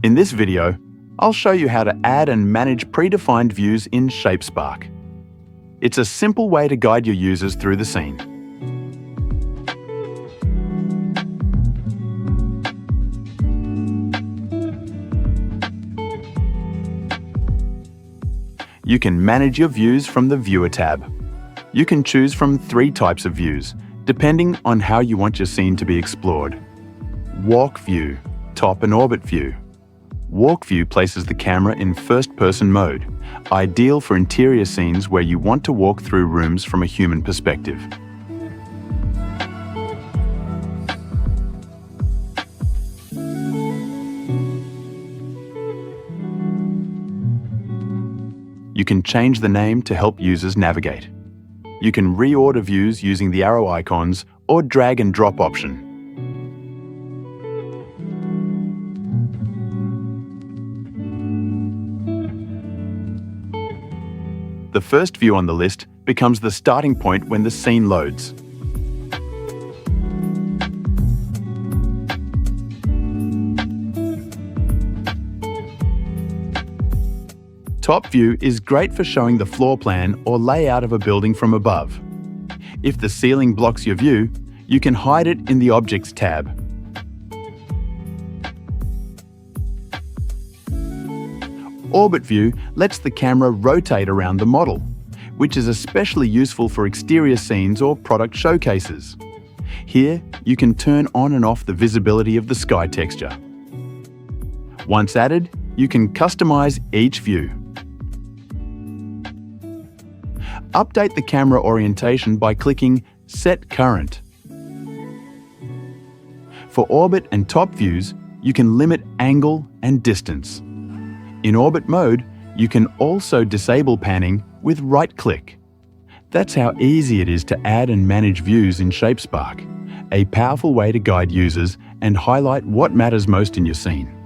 In this video, I'll show you how to add and manage predefined views in Shapespark. It's a simple way to guide your users through the scene. You can manage your views from the Viewer tab. You can choose from 3 types of views, depending on how you want your scene to be explored. Walk view, top and orbit view. Walk view places the camera in first-person mode, ideal for interior scenes where you want to walk through rooms from a human perspective. You can change the name to help users navigate. You can reorder views using the arrow icons or drag and drop option. The first view on the list becomes the starting point when the scene loads. Top view is great for showing the floor plan or layout of a building from above. If the ceiling blocks your view, you can hide it in the Objects tab. Orbit view lets the camera rotate around the model, which is especially useful for exterior scenes or product showcases. Here, you can turn on and off the visibility of the sky texture. Once added, you can customize each view. Update the camera orientation by clicking Set Current. For orbit and top views, you can limit angle and distance. In orbit mode, you can also disable panning with right-click. That's how easy it is to add and manage views in Shapespark, a powerful way to guide users and highlight what matters most in your scene.